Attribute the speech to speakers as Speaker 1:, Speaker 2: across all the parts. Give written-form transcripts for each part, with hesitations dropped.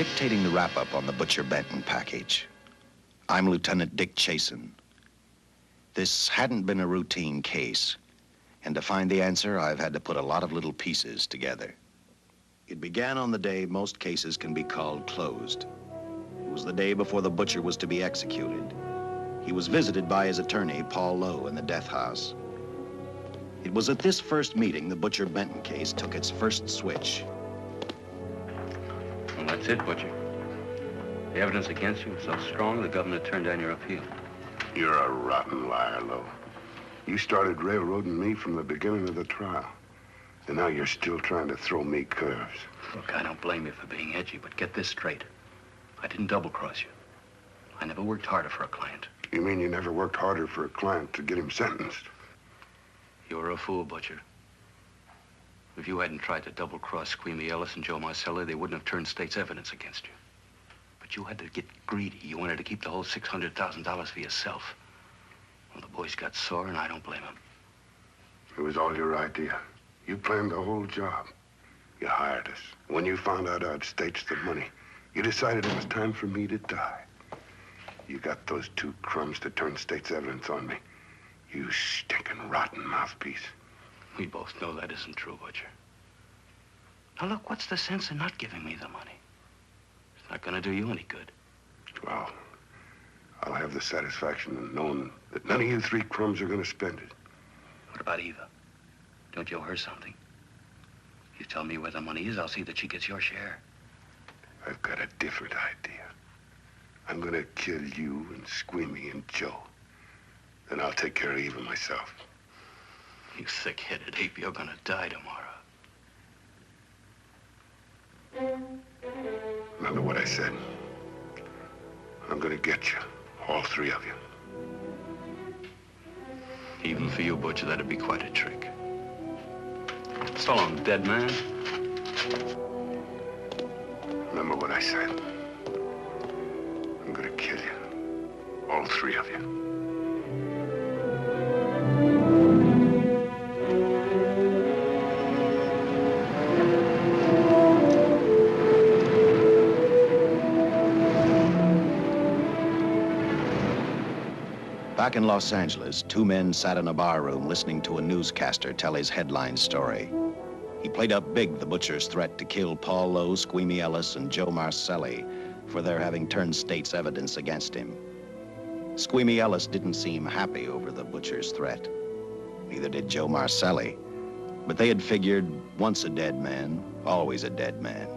Speaker 1: dictating the wrap-up on the Butcher Benton package. I'm Lieutenant Dick Chasen. This hadn't been a routine case, and to find the answer, I've had to put a lot of little pieces together. It began on the day most cases can be called closed. It was the day before the butcher was to be executed. He was visited by his attorney, Paul Lowe, in the death house. It was at this first meeting the Butcher Benton case took its first switch.
Speaker 2: Well, that's it, Butcher. The evidence against you was so strong, the governor turned down your appeal.
Speaker 3: You're a rotten liar, Lowe. You started railroading me from the beginning of the trial. And now you're still trying to throw me curves.
Speaker 2: Look, I don't blame you for being edgy, but get this straight. I didn't double-cross you. I never worked harder for a client.
Speaker 3: You mean you never worked harder for a client to get him sentenced?
Speaker 2: You were a fool, Butcher. If you hadn't tried to double-cross Squeamy, Ellis, and Joe Marcelli, they wouldn't have turned state's evidence against you. But you had to get greedy. You wanted to keep the whole $600,000 for yourself. Well, the boys got sore, and I don't blame them.
Speaker 3: It was all your idea. You planned the whole job. You hired us. When you found out I'd staged the money, you decided it was time for me to die. You got those two crumbs to turn state's evidence on me. You stinking rotten mouthpiece.
Speaker 2: We both know that isn't true, Butcher. Now, look, what's the sense in not giving me the money? It's not gonna do you any good.
Speaker 3: Well, I'll have the satisfaction of knowing that none of you three crumbs are gonna spend it.
Speaker 2: What about Eva? Don't you owe her something? You tell me where the money is, I'll see that she gets your share.
Speaker 3: I've got a different idea. I'm gonna kill you and Squeamy and Joe. Then I'll take care of Eva myself.
Speaker 2: You thick-headed ape, you're gonna die tomorrow.
Speaker 3: Remember what I said. I'm gonna get you, all three of you.
Speaker 2: Even for you, Butcher, that'd be quite a trick. So long, dead man.
Speaker 3: Remember what I said. I'm gonna kill you, all three of you.
Speaker 1: Back in Los Angeles, two men sat in a barroom listening to a newscaster tell his headline story. He played up big the butcher's threat to kill Paul Lowe, Squeamy Ellis, and Joe Marcelli for their having turned state's evidence against him. Squeamy Ellis didn't seem happy over the butcher's threat. Neither did Joe Marcelli. But they had figured, once a dead man, always a dead man.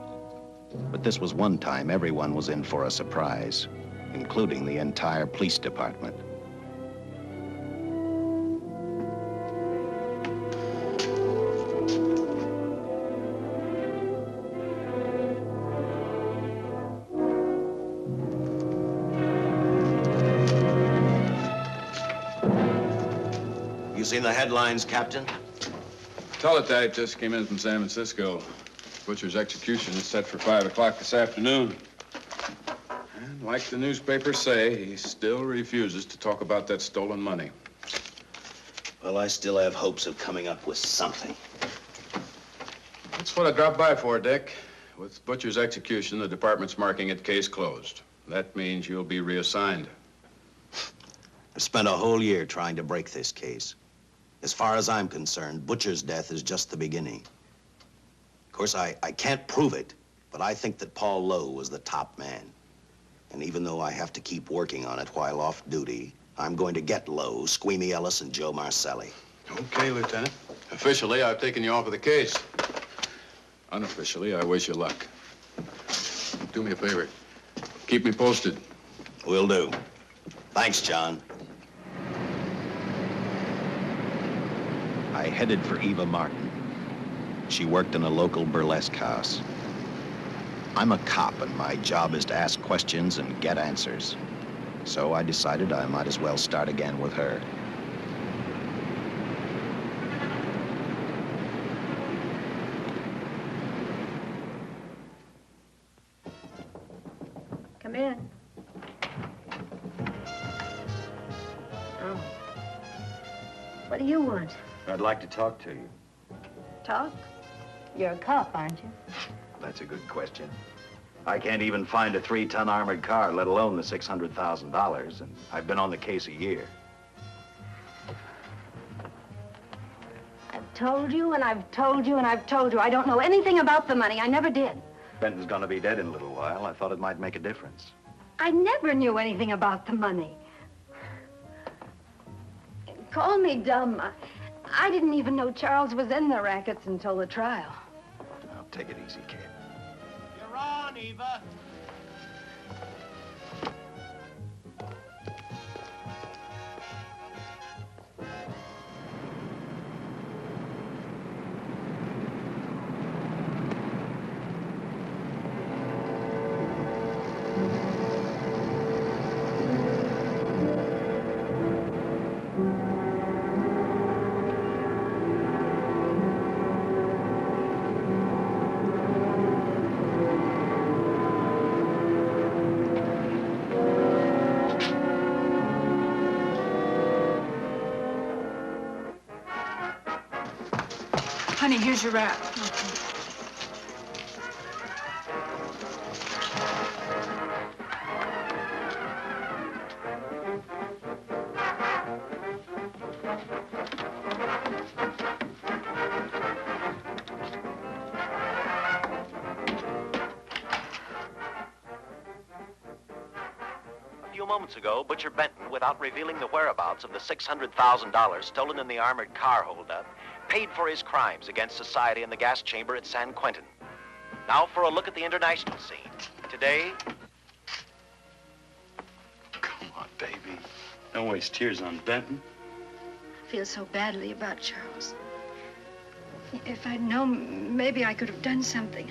Speaker 1: But this was one time everyone was in for a surprise, including the entire police department. You seen the headlines, Captain?
Speaker 4: Teletype just came in from San Francisco. Butcher's execution is set for 5 o'clock this afternoon. And like the newspapers say, he still refuses to talk about that stolen money.
Speaker 1: Well, I still have hopes of coming up with something.
Speaker 4: That's what I dropped by for, Dick. With Butcher's execution, the department's marking it case closed. That means you'll be reassigned.
Speaker 1: I've spent a whole year trying to break this case. As far as I'm concerned, Butcher's death is just the beginning. Of course, I can't prove it, but I think that Paul Lowe was the top man. And even though I have to keep working on it while off duty, I'm going to get Lowe, Squeamy Ellis, and Joe Marcelli.
Speaker 4: Okay, Lieutenant. Officially, I've taken you off of the case. Unofficially, I wish you luck. Do me a favor. Keep me posted.
Speaker 1: Will do. Thanks, John. I headed for Eva Martin. She worked in a local burlesque house. I'm a cop, and my job is to ask questions and get answers. So I decided I might as well start again with her.
Speaker 5: Come in. Oh. What do you want?
Speaker 1: I'd like to talk to you.
Speaker 5: Talk? You're a cop, aren't you?
Speaker 1: That's a good question. I can't even find a 3-ton armored car, let alone the $600,000, and I've been on the case a year.
Speaker 5: I've told you, and I've told you, and I've told you. I don't know anything about the money. I never did.
Speaker 1: Benton's gonna be dead in a little while. I thought it might make a difference.
Speaker 5: I never knew anything about the money. Call me dumb. I didn't even know Charles was in the rackets until the trial.
Speaker 1: Now, take it easy, kid.
Speaker 6: You're on, Eva.
Speaker 7: Honey, here's your wrap.
Speaker 1: A few moments ago, Butcher Benton, without revealing the whereabouts of the $600,000 stolen in the armored car holdup, paid for his crimes against society in the gas chamber at San Quentin. Now for a look at the international scene. Today...
Speaker 2: Come on, baby. Don't waste tears on Benton.
Speaker 5: I feel so badly about Charles. If I'd known, maybe I could have done something.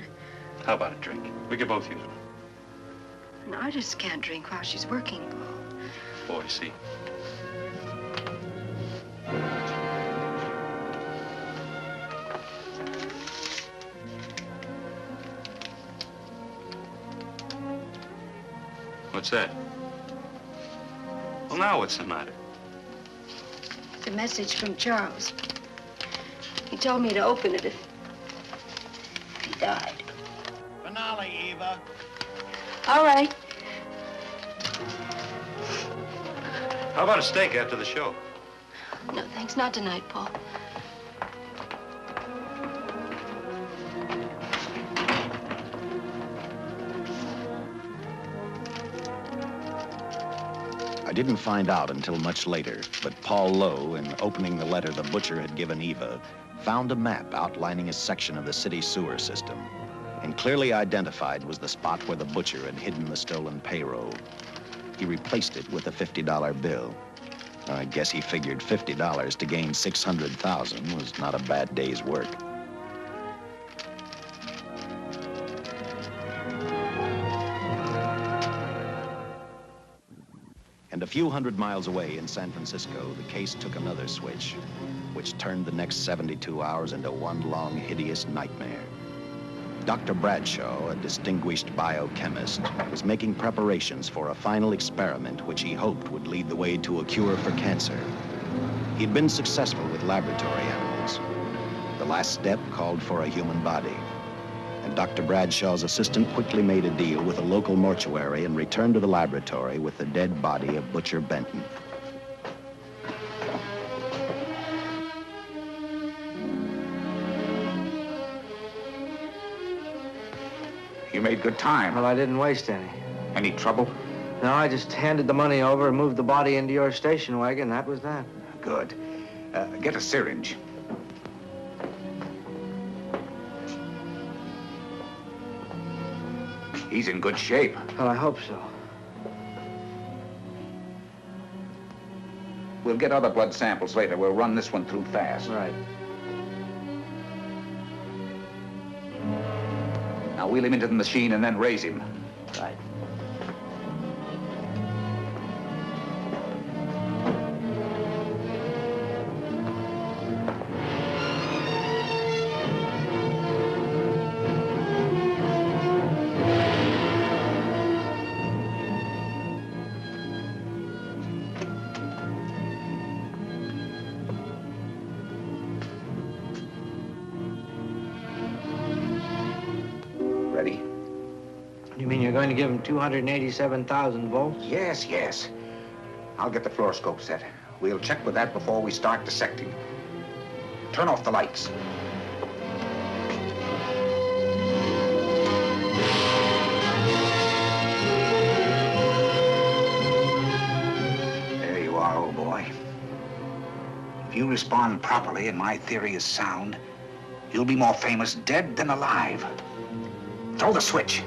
Speaker 2: How about a drink? We could both use one.
Speaker 5: An artist can't drink while she's working, Paul.
Speaker 2: Boy, see. What's that? Well, now what's the matter?
Speaker 5: It's a message from Charles. He told me to open it if he died.
Speaker 6: Finale, Eva.
Speaker 5: All right.
Speaker 2: How about a steak after the show?
Speaker 5: No, thanks. Not tonight, Paul.
Speaker 1: I didn't find out until much later, but Paul Lowe, in opening the letter the butcher had given Eva, found a map outlining a section of the city sewer system. And clearly identified was the spot where the butcher had hidden the stolen payroll. He replaced it with a $50 bill. I guess he figured $50 to gain $600,000 was not a bad day's work. And a few hundred miles away in San Francisco, the case took another switch, which turned the next 72 hours into one long, hideous nightmare. Dr. Bradshaw, a distinguished biochemist, was making preparations for a final experiment which he hoped would lead the way to a cure for cancer. He'd been successful with laboratory animals. The last step called for a human body. And Dr. Bradshaw's assistant quickly made a deal with a local mortuary and returned to the laboratory with the dead body of Butcher Benton.
Speaker 8: You made good time.
Speaker 9: Well, I didn't waste any.
Speaker 8: Any trouble?
Speaker 9: No, I just handed the money over and moved the body into your station wagon. That was that.
Speaker 8: Good. Get a syringe. He's in good shape.
Speaker 9: Well, I hope so.
Speaker 8: We'll get other blood samples later. We'll run this one through fast.
Speaker 9: Right.
Speaker 8: Now wheel him into the machine and then raise him.
Speaker 9: Right. mean you're going to give him 287,000 volts?
Speaker 8: Yes, yes. I'll get the fluoroscope set. We'll check with that before we start dissecting. Turn off the lights. There you are, old boy. If you respond properly and my theory is sound, you'll be more famous dead than alive. Throw the switch.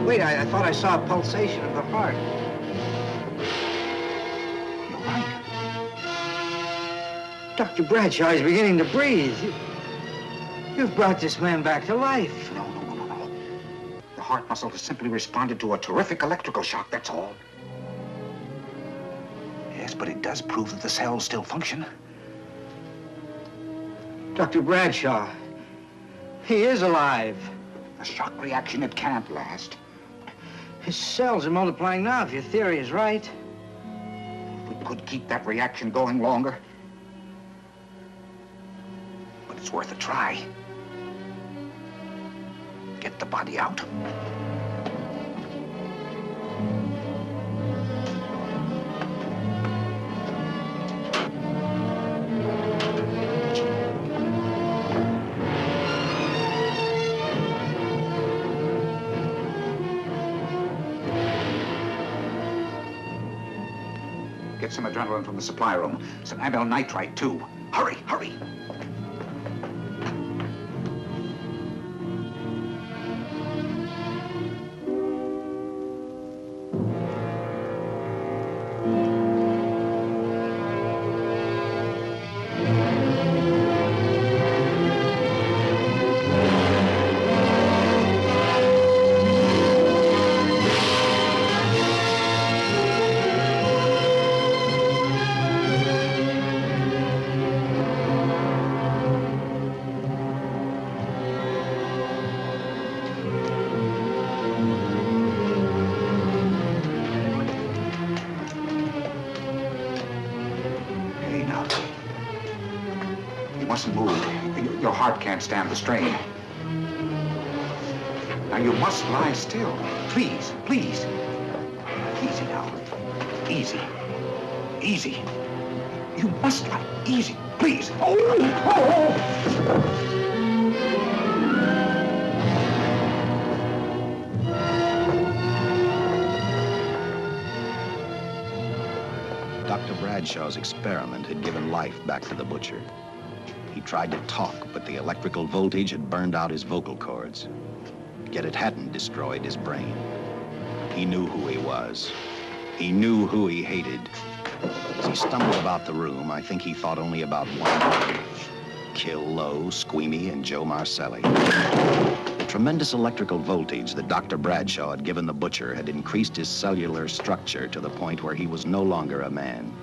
Speaker 9: Wait, I thought I saw a pulsation of the heart.
Speaker 8: You're right.
Speaker 9: Dr. Bradshaw is beginning to breathe. You've brought this man back to life.
Speaker 8: No. The heart muscle has simply responded to a terrific electrical shock, that's all. Yes, but it does prove that the cells still function.
Speaker 9: Dr. Bradshaw, he is alive.
Speaker 8: A shock reaction, it can't last.
Speaker 9: His cells are multiplying now, if your theory is right.
Speaker 8: We could keep that reaction going longer. But it's worth a try. Get the body out. Get some adrenaline from the supply room. Some amyl nitrite, too. Hurry, hurry. Your heart can't stand the strain. Now, you must lie still. Please, please. Easy now. Easy. Easy. You must lie. Easy, please. Oh!
Speaker 1: Dr. Bradshaw's experiment had given life back to the butcher. He tried to talk, but the electrical voltage had burned out his vocal cords. Yet it hadn't destroyed his brain. He knew who he was. He knew who he hated. As he stumbled about the room, I think he thought only about one: kill Lowe, Squeamy, and Joe Marcelli. The tremendous electrical voltage that Dr. Bradshaw had given the butcher had increased his cellular structure to the point where he was no longer a man.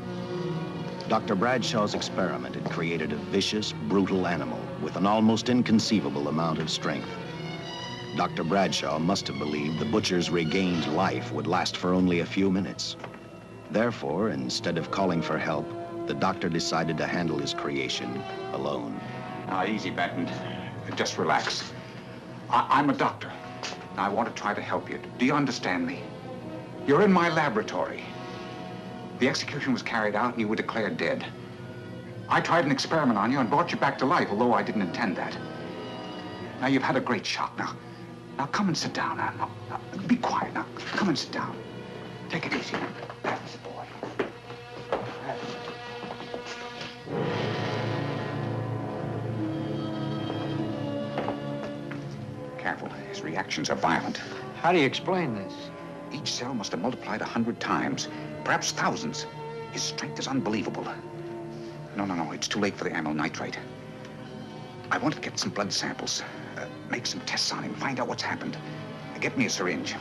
Speaker 1: Dr. Bradshaw's experiment had created a vicious, brutal animal with an almost inconceivable amount of strength. Dr. Bradshaw must have believed the butcher's regained life would last for only a few minutes. Therefore, instead of calling for help, the doctor decided to handle his creation alone.
Speaker 8: Now, easy, Benton. Just relax. I'm a doctor. I want to try to help you. Do you understand me? You're in my laboratory. The execution was carried out and you were declared dead. I tried an experiment on you and brought you back to life, although I didn't intend that. Now, you've had a great shock. Now come and sit down. Now, be quiet. Now, come and sit down. Take it easy. That's the boy. Careful. His reactions are violent.
Speaker 9: How do you explain this?
Speaker 8: Each cell must have multiplied 100 times. perhaps thousands. His strength is unbelievable. No, it's too late for the amyl nitrate. I want to get some blood samples, make some tests on him, find out what's happened. Get me a syringe.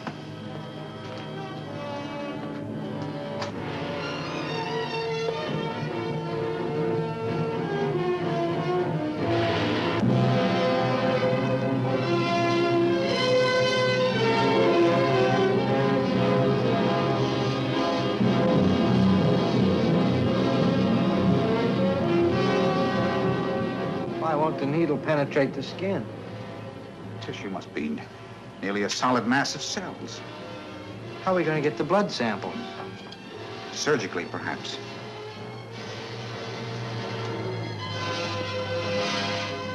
Speaker 9: Why won't the needle penetrate the skin?
Speaker 8: Tissue must be nearly a solid mass of cells.
Speaker 9: How are we going to get the blood sample?
Speaker 8: Surgically, perhaps.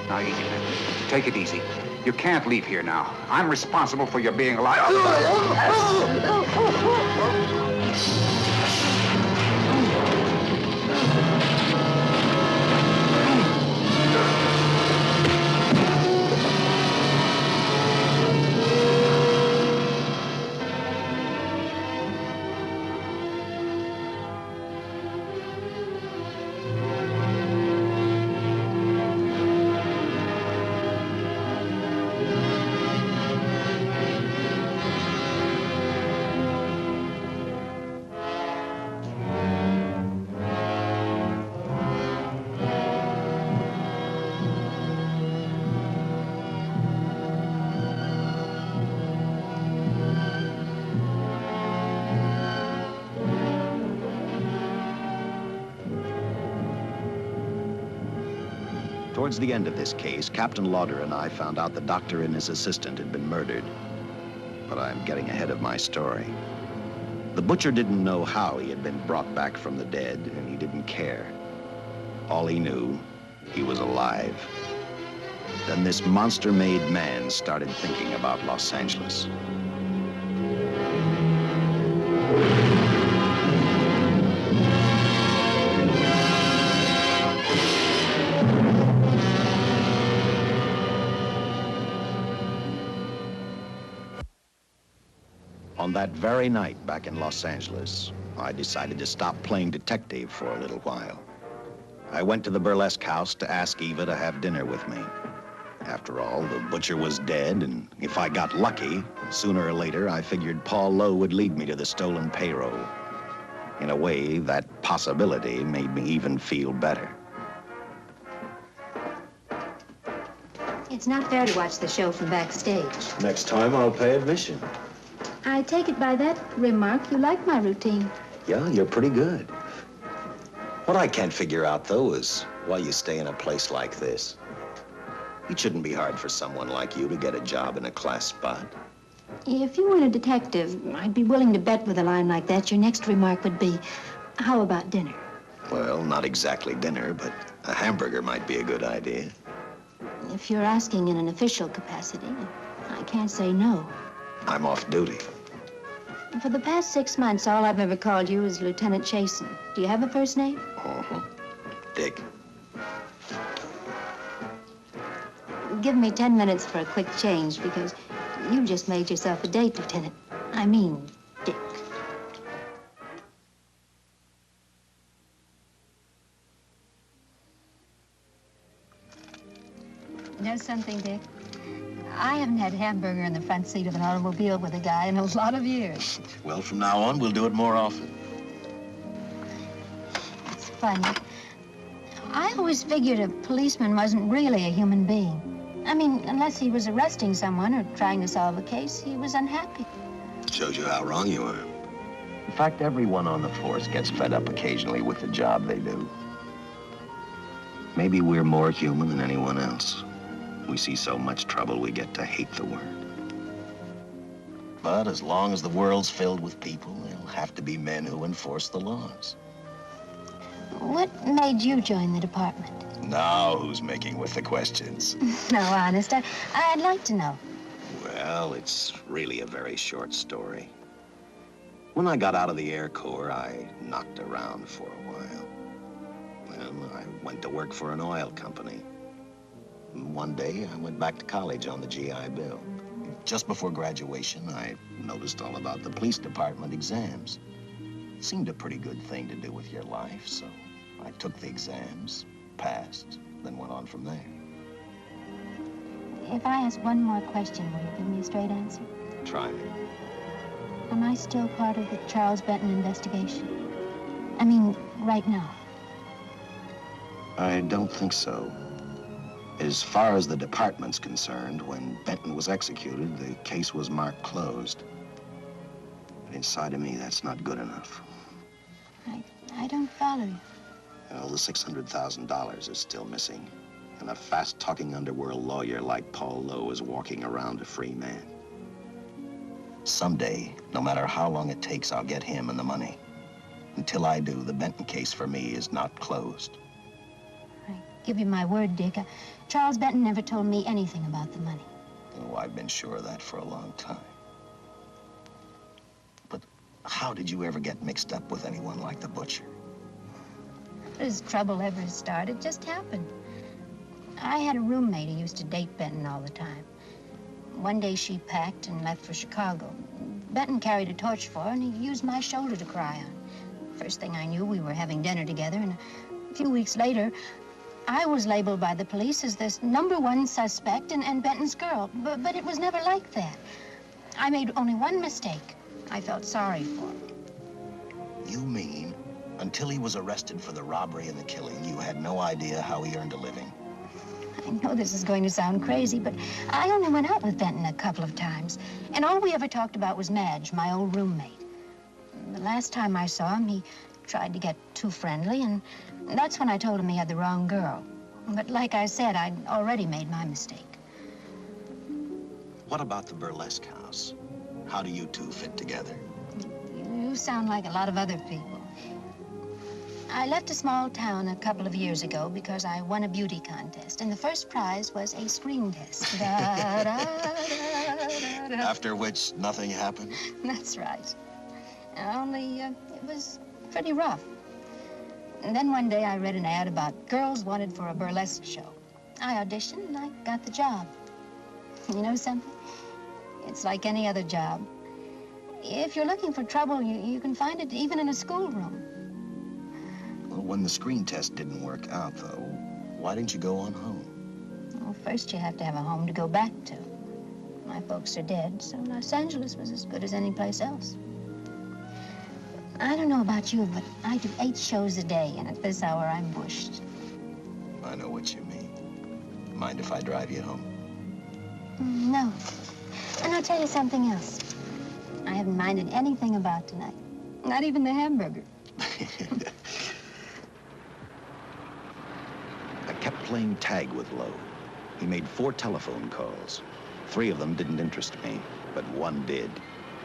Speaker 8: Now, take it easy. You can't leave here now. I'm responsible for your being alive.
Speaker 1: Towards the end of this case, Captain Lauder and I found out the doctor and his assistant had been murdered. But I'm getting ahead of my story. The butcher didn't know how he had been brought back from the dead, and he didn't care. All he knew, he was alive. Then this monster-made man started thinking about Los Angeles. On that very night back in Los Angeles, I decided to stop playing detective for a little while. I went to the burlesque house to ask Eva to have dinner with me. After all, the butcher was dead, and if I got lucky, sooner or later, I figured Paul Lowe would lead me to the stolen payroll. In a way, that possibility made me even feel better.
Speaker 7: It's not fair to watch the show from backstage.
Speaker 1: Next time, I'll pay admission.
Speaker 7: I take it by that remark you like my routine.
Speaker 1: Yeah, you're pretty good. What I can't figure out, though, is why you stay in a place like this. It shouldn't be hard for someone like you to get a job in a class spot.
Speaker 7: If you weren't a detective, I'd be willing to bet with a line like that your next remark would be, how about dinner?
Speaker 1: Well, not exactly dinner, but a hamburger might be a good idea.
Speaker 7: If you're asking in an official capacity, I can't say no.
Speaker 1: I'm off duty.
Speaker 7: For the past 6 months, all I've ever called you is Lieutenant Chasen. Do you have a first name?
Speaker 1: Uh-huh. Dick.
Speaker 7: Give me 10 minutes for a quick change, because you just made yourself a date, Lieutenant. I mean, Dick. You know something, Dick? I haven't had hamburger in the front seat of an automobile with a guy in a lot of years.
Speaker 1: Well, from now on, we'll do it more often.
Speaker 7: It's funny. I always figured a policeman wasn't really a human being. I mean, unless he was arresting someone or trying to solve a case, he was unhappy.
Speaker 1: Shows you how wrong you are. In fact, everyone on the force gets fed up occasionally with the job they do. Maybe we're more human than anyone else. We see so much trouble, we get to hate the word. But as long as the world's filled with people, there'll have to be men who enforce the laws.
Speaker 7: What made you join the department?
Speaker 1: Now who's making with the questions?
Speaker 7: No, honest, I'd like to know.
Speaker 1: Well, it's really a very short story. When I got out of the Air Corps, I knocked around for a while. Well, I went to work for an oil company. One day, I went back to college on the GI Bill. Just before graduation, I noticed all about the police department exams. Seemed a pretty good thing to do with your life, so I took the exams, passed, then went on from there.
Speaker 7: If I ask one more question, will you give me a straight answer?
Speaker 1: Try me.
Speaker 7: Am I still part of the Charles Benton investigation? I mean, right now.
Speaker 1: I don't think so. As far as the department's concerned, when Benton was executed, the case was marked closed. But inside of me, that's not good enough.
Speaker 7: I don't follow you.
Speaker 1: You know, the $600,000 is still missing. And a fast-talking underworld lawyer like Paul Lowe is walking around a free man. Someday, no matter how long it takes, I'll get him and the money. Until I do, the Benton case for me is not closed.
Speaker 7: I give you my word, Dick. Charles Benton never told me anything about the money.
Speaker 1: Oh, I've been sure of that for a long time. But how did you ever get mixed up with anyone like the Butcher?
Speaker 7: As trouble ever started, just happened. I had a roommate who used to date Benton all the time. One day she packed and left for Chicago. Benton carried a torch for her, and he used my shoulder to cry on. First thing I knew, we were having dinner together, and a few weeks later, I was labeled by the police as this #1 suspect and Benton's girl. But it was never like that. I made only one mistake. I felt sorry for him.
Speaker 1: You mean, until he was arrested for the robbery and the killing, you had no idea how he earned a living?
Speaker 7: I know this is going to sound crazy, but I only went out with Benton a couple of times. And all we ever talked about was Madge, my old roommate. The last time I saw him, he tried to get too friendly, and that's when I told him he had the wrong girl. But like I said, I'd already made my mistake.
Speaker 1: What about the burlesque house? How do you two fit together?
Speaker 7: You sound like a lot of other people. I left a small town a couple of years ago because I won a beauty contest, and the first prize was a screen test. Da, da, da, da, da.
Speaker 1: After which, nothing happened?
Speaker 7: That's right. Only, it was pretty rough. And then one day I read an ad about girls wanted for a burlesque show. I auditioned and I got the job. You know something? It's like any other job. If you're looking for trouble, you can find it even in a schoolroom.
Speaker 1: Well, when the screen test didn't work out, though, why didn't you go on home?
Speaker 7: Well, first you have to have a home to go back to. My folks are dead, so Los Angeles was as good as any place else. I don't know about you, but I do 8 shows a day, and at this hour, I'm bushed.
Speaker 1: I know what you mean. Mind if I drive you home?
Speaker 7: No. And I'll tell you something else. I haven't minded anything about tonight. Not even the hamburger.
Speaker 1: I kept playing tag with Lowe. He made 4 telephone calls. 3 of them didn't interest me, but one did.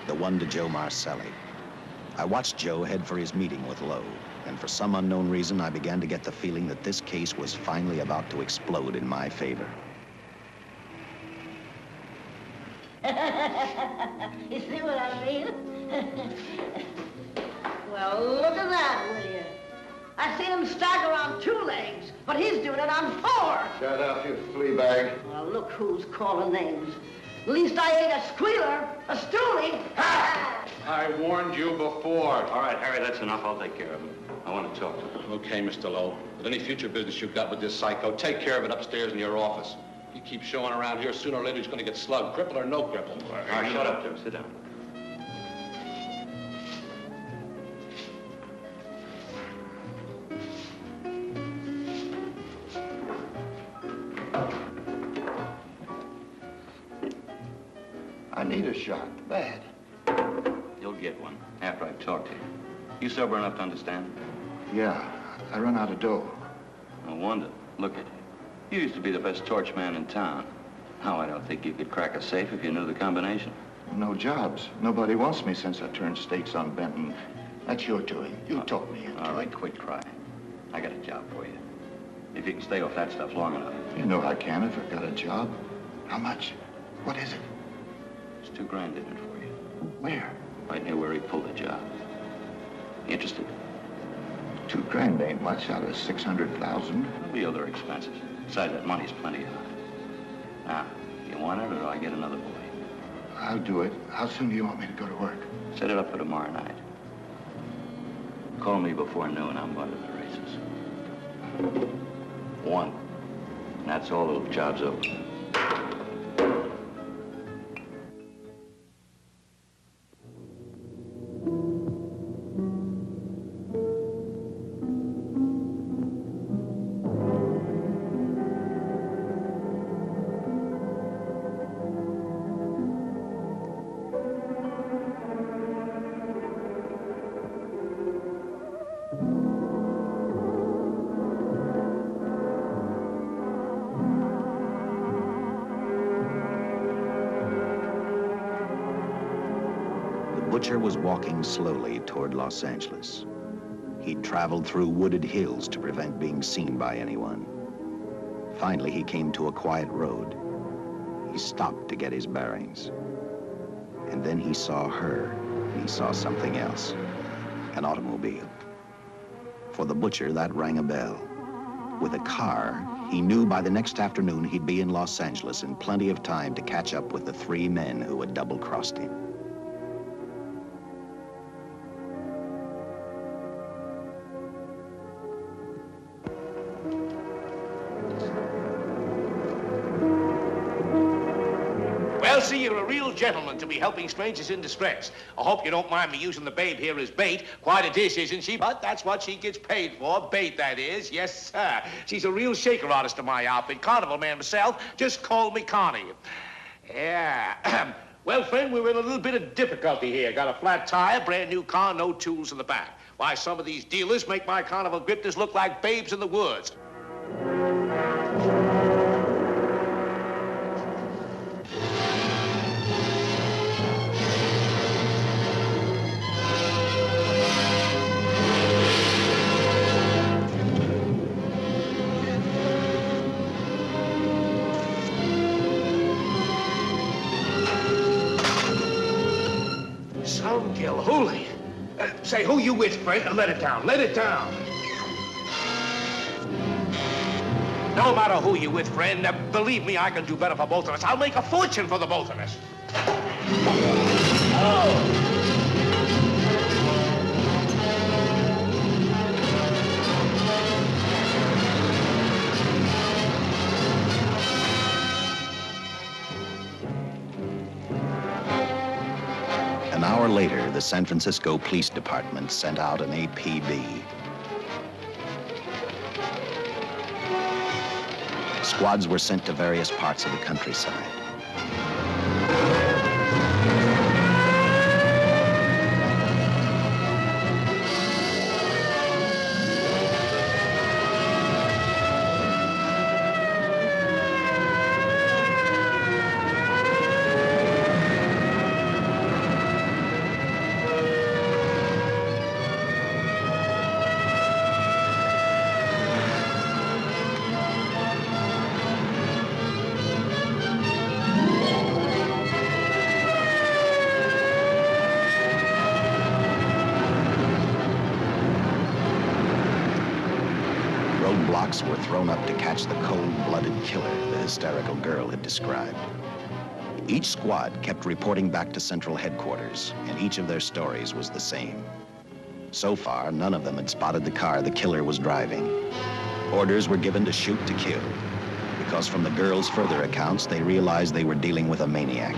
Speaker 1: The one to Joe Marcelli. I watched Joe head for his meeting with Lowe, and for some unknown reason, I began to get the feeling that this case was finally about to explode in my favor.
Speaker 10: You see what I mean? Well, look at that, will you? I seen him stagger on 2 legs, but he's doing it on 4.
Speaker 3: Shut up, you flea bag.
Speaker 10: Well, look who's calling names. At least I ain't a squealer, a stoolie.
Speaker 11: I warned you before.
Speaker 2: All right, Harry, that's enough. I'll take care of him. I want to talk to him.
Speaker 11: Okay, Mr. Lowe. But any future business you've got with this psycho, take care of it upstairs in your office. If he keeps showing around here, sooner or later he's going to get slugged, cripple or no cripple.
Speaker 2: All right, shut up, Jim. Sit down.
Speaker 3: I need a shot, bad.
Speaker 2: You'll get one after I've talked to you. You sober enough to understand?
Speaker 3: Yeah, I run out of dough.
Speaker 2: No wonder. Look at you. You used to be the best torch man in town. Now, I don't think you could crack a safe if you knew the combination.
Speaker 3: No jobs. Nobody wants me since I turned stakes on Benton. That's your doing. You talked me into
Speaker 2: All right,
Speaker 3: it.
Speaker 2: quit crying. I got a job for you. If you can stay off that stuff long enough.
Speaker 3: You know I can if I've got a job. How much? What is it?
Speaker 2: There's $2 grand in it for you.
Speaker 3: Where?
Speaker 2: Right near where he pulled the job. You interested?
Speaker 3: $2 grand ain't much out of 600,000.
Speaker 2: There'll be other expenses. Besides, that money's plenty of it. Now, you want it, or do I get another boy?
Speaker 3: I'll do it. How soon do you want me to go to work?
Speaker 2: Set it up for tomorrow night. Call me before noon. I'm going to the races. 1. And that's all. The job's over.
Speaker 1: Butcher was walking slowly toward Los Angeles. He'd traveled through wooded hills to prevent being seen by anyone. Finally, he came to a quiet road. He stopped to get his bearings. And then he saw her, and he saw something else, an automobile. For the Butcher, that rang a bell. With a car, he knew by the next afternoon he'd be in Los Angeles in plenty of time to catch up with the 3 men who had double-crossed him.
Speaker 12: See, you're a real gentleman to be helping strangers in distress. I hope you don't mind me using the babe here as bait. Quite a dish, isn't she? But that's what she gets paid for. Bait, that is. Yes, sir. She's a real shaker artist of my outfit. Carnival man myself. Just call me Connie. Yeah. Well, friend, we're in a little bit of difficulty here. Got a flat tire, brand new car, no tools in the back. Why, some of these dealers make my carnival grifters look like babes in the woods. Holy. Say, who you with, friend? Let it down. Let it down. No matter who you with, friend, believe me, I can do better for both of us. I'll make a fortune for the both of us. Oh!
Speaker 1: An hour later, the San Francisco Police Department sent out an APB. Squads were sent to various parts of the countryside. Were thrown up to catch the cold-blooded killer the hysterical girl had described. Each squad kept reporting back to central headquarters, and each of their stories was the same. So far, none of them had spotted the car the killer was driving. Orders were given to shoot to kill, because from the girls' further accounts, they realized they were dealing with a maniac.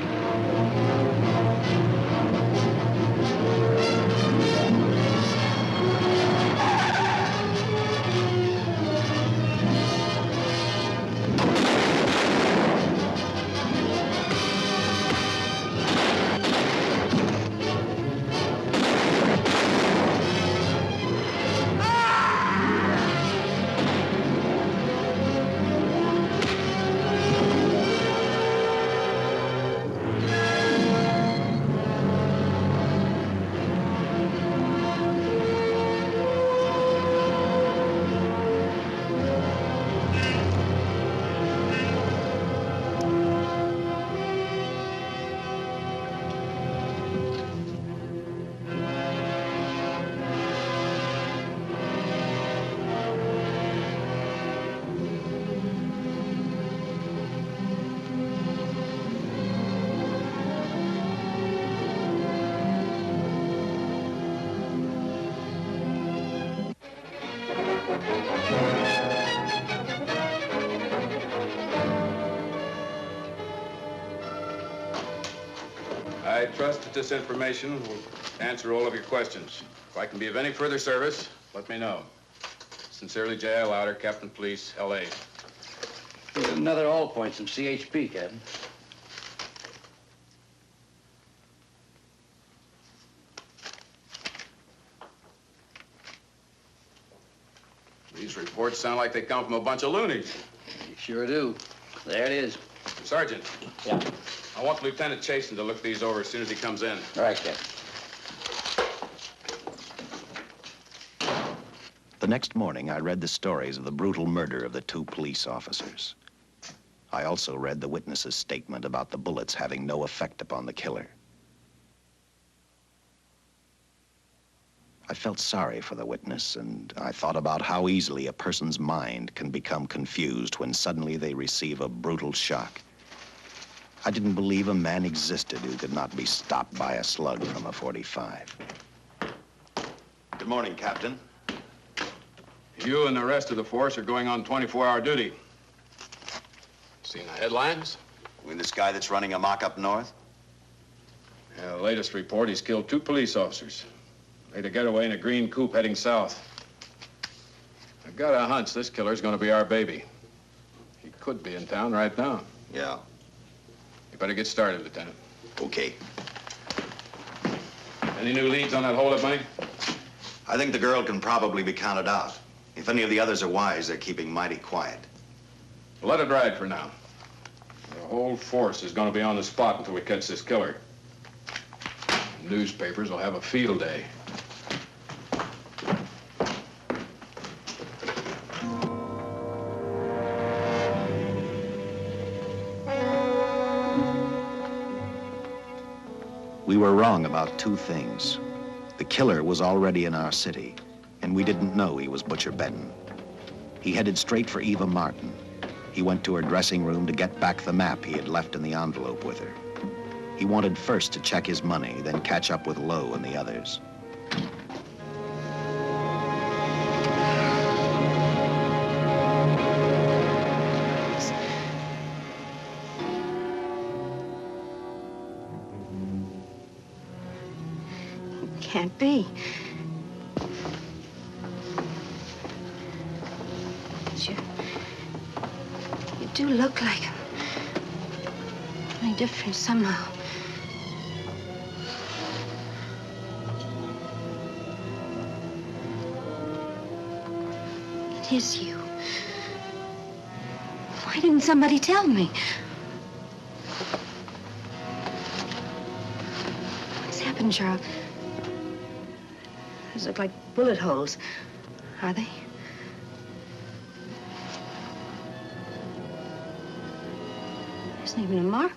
Speaker 4: I trust that this information will answer all of your questions. If I can be of any further service, let me know. Sincerely, J.I. Lauder, Captain Police, L.A.
Speaker 13: Here's another all points from CHP, Captain.
Speaker 4: These reports sound like they come from a bunch of loonies.
Speaker 13: You sure do. There it is.
Speaker 4: Sergeant.
Speaker 13: Yeah.
Speaker 4: I want Lieutenant Chasen to look these over as soon as he comes in.
Speaker 13: All right, Captain.
Speaker 1: The next morning, I read the stories of the brutal murder of the 2 police officers. I also read the witness's statement about the bullets having no effect upon the killer. I felt sorry for the witness, and I thought about how easily a person's mind can become confused when suddenly they receive a brutal shock. I didn't believe a man existed who could not be stopped by a slug from a .45. Good morning, Captain.
Speaker 4: You and the rest of the force are going on 24-hour duty. Seen the headlines?
Speaker 1: You mean this guy that's running amok up north?
Speaker 4: Yeah, the latest report, he's killed 2 police officers. Made a getaway in a green coupe heading south. I've got a hunch this killer's gonna be our baby. He could be in town right now.
Speaker 1: Yeah.
Speaker 4: You better get started, Lieutenant.
Speaker 1: Okay.
Speaker 4: Any new leads on that holdup money?
Speaker 1: I think the girl can probably be counted out. If any of the others are wise, they're keeping mighty quiet.
Speaker 4: Well, let it ride for now. The whole force is gonna be on the spot until we catch this killer. Newspapers will have a field day.
Speaker 1: We were wrong about 2 things. The killer was already in our city, and we didn't know he was Butcher Benton. He headed straight for Eva Martin. He went to her dressing room to get back the map he had left in the envelope with her. He wanted first to check his money, then catch up with Lowe and the others.
Speaker 5: Can't be. But you do look like him. Only different somehow. It is you. Why didn't somebody tell me? What's happened, Charles? Those look like bullet holes. Are they? There isn't even a mark.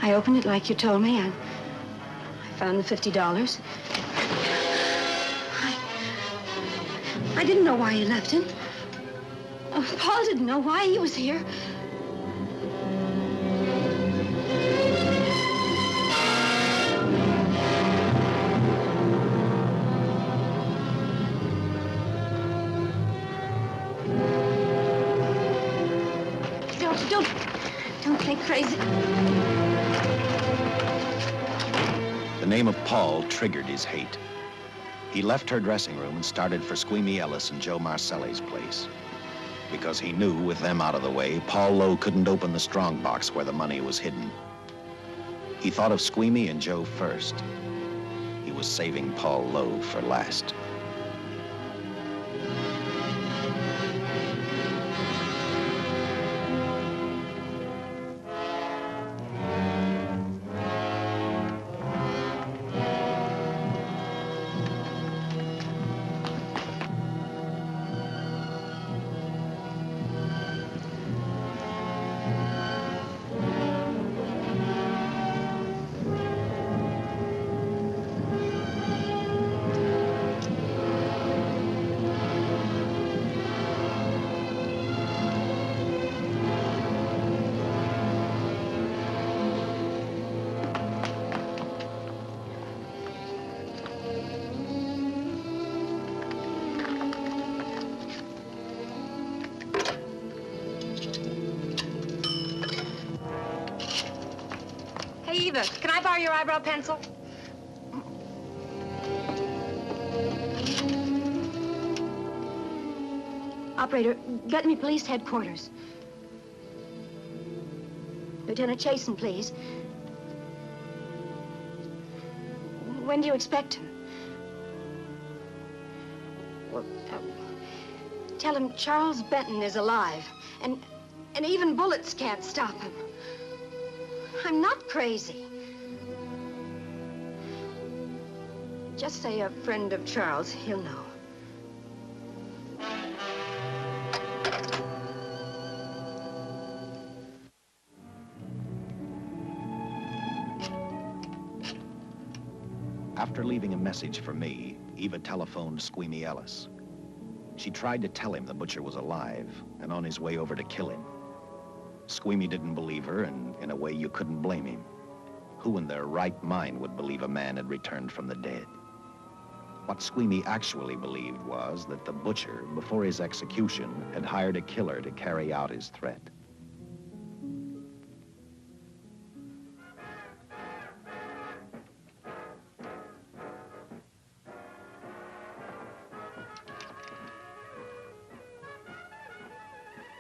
Speaker 5: I opened it like you told me. I found the $50. I didn't know why you left him. Oh, Paul didn't know why he was here. Don't think crazy.
Speaker 1: The name of Paul triggered his hate. He left her dressing room and started for Squeamy Ellis and Joe Marcelli's place. Because he knew, with them out of the way, Paul Lowe couldn't open the strongbox where the money was hidden. He thought of Squeamy and Joe first. He was saving Paul Lowe for last.
Speaker 14: Hey, Eva, can I borrow your eyebrow pencil?
Speaker 5: Operator, get me police headquarters. Lieutenant Chasen, please. When do you expect him? Well, tell him Charles Benton is alive, and even bullets can't stop him. I'm not crazy. Just say a friend of Charles. He'll know.
Speaker 1: After leaving a message for me, Eva telephoned Squeamy Ellis. She tried to tell him the butcher was alive and on his way over to kill him. Squeamy didn't believe her, and in a way you couldn't blame him. Who in their right mind would believe a man had returned from the dead? What Squeamy actually believed was that the butcher, before his execution, had hired a killer to carry out his threat.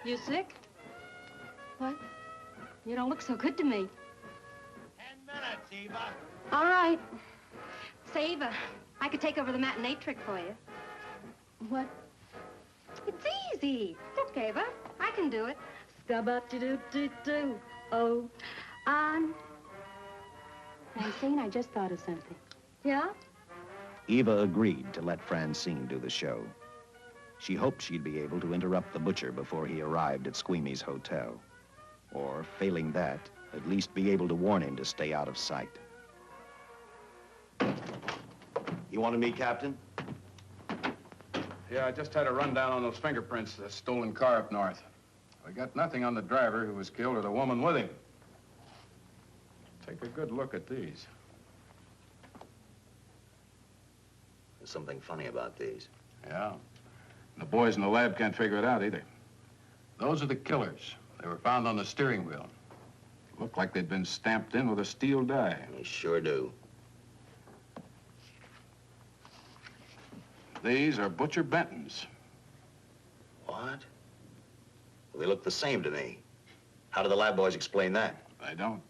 Speaker 5: You sick? What? You don't look so good to me.
Speaker 6: 10 minutes, Eva.
Speaker 5: All right. Say, Eva, I could take over the matinee trick for you. What? It's easy. Look, Eva, I can do it. Scub-up-de-doo-doo-doo. Oh, Francine, I just thought of something. Yeah?
Speaker 1: Eva agreed to let Francine do the show. She hoped she'd be able to interrupt the butcher before he arrived at Squeamy's hotel. Or, failing that, at least be able to warn him to stay out of sight.
Speaker 15: You wanted me, Captain?
Speaker 4: Yeah, I just had a rundown on those fingerprints, the stolen car up north. We got nothing on the driver who was killed or the woman with him. Take a good look at these.
Speaker 15: There's something funny about these.
Speaker 4: Yeah. The boys in the lab can't figure it out either. Those are the killers. They were found on the steering wheel. Looked like they'd been stamped in with a steel die.
Speaker 15: They sure do.
Speaker 4: These are Butcher Benton's.
Speaker 15: What? They look the same to me. How do the lab boys explain that?
Speaker 4: They don't.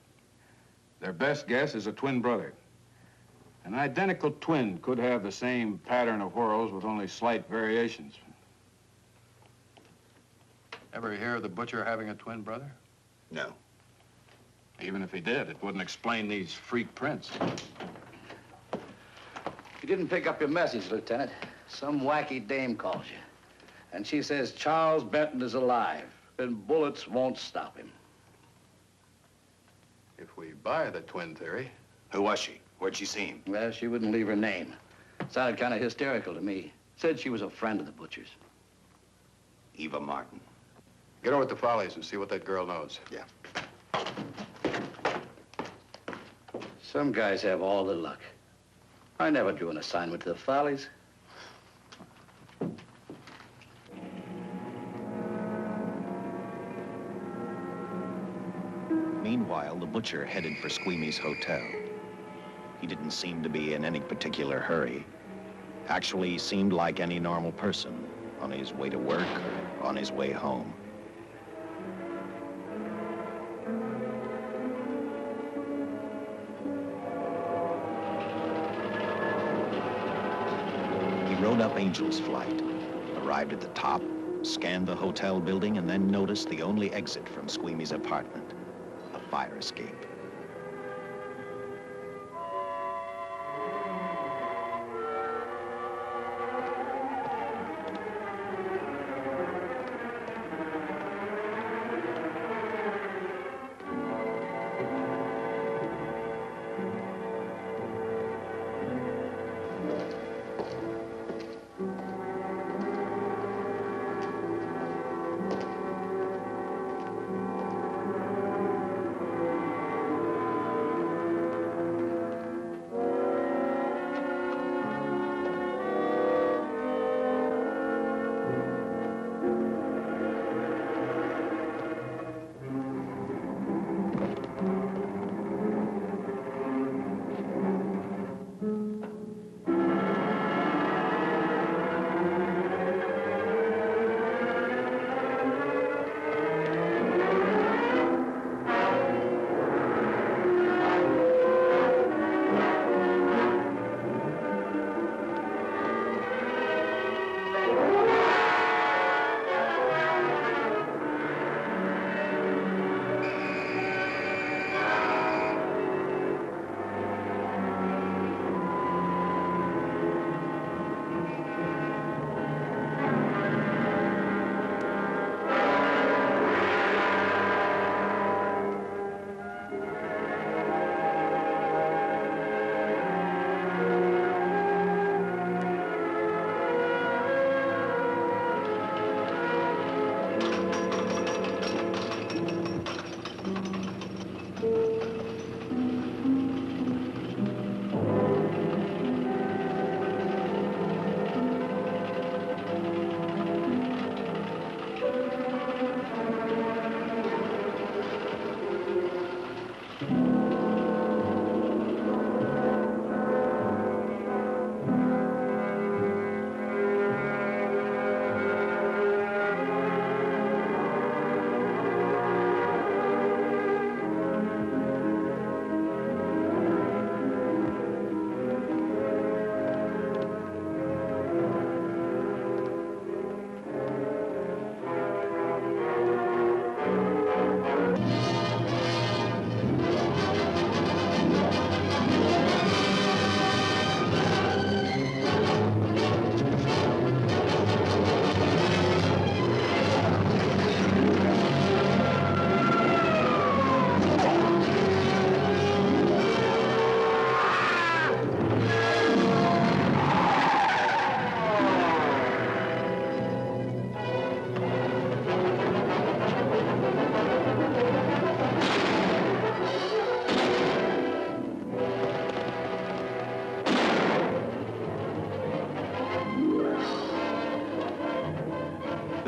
Speaker 4: Their best guess is a twin brother. An identical twin could have the same pattern of whorls with only slight variations. Ever hear of the butcher having a twin brother?
Speaker 15: No.
Speaker 4: Even if he did, it wouldn't explain these freak prints.
Speaker 13: You didn't pick up your message, Lieutenant. Some wacky dame calls you. And she says Charles Benton is alive, and bullets won't stop him.
Speaker 4: If we buy the twin theory...
Speaker 15: Who was she? Where'd she see him?
Speaker 13: Well, she wouldn't leave her name. Sounded kind of hysterical to me. Said she was a friend of the butcher's.
Speaker 15: Eva Martin.
Speaker 4: Get over to the Follies and see what that girl knows.
Speaker 15: Yeah.
Speaker 13: Some guys have all the luck. I never drew an assignment to the Follies.
Speaker 1: Meanwhile, the butcher headed for Squeamy's hotel. He didn't seem to be in any particular hurry. Actually, he seemed like any normal person, on his way to work or on his way home. He rode up Angel's Flight, arrived at the top, scanned the hotel building, and then noticed the only exit from Squeamy's apartment, a fire escape.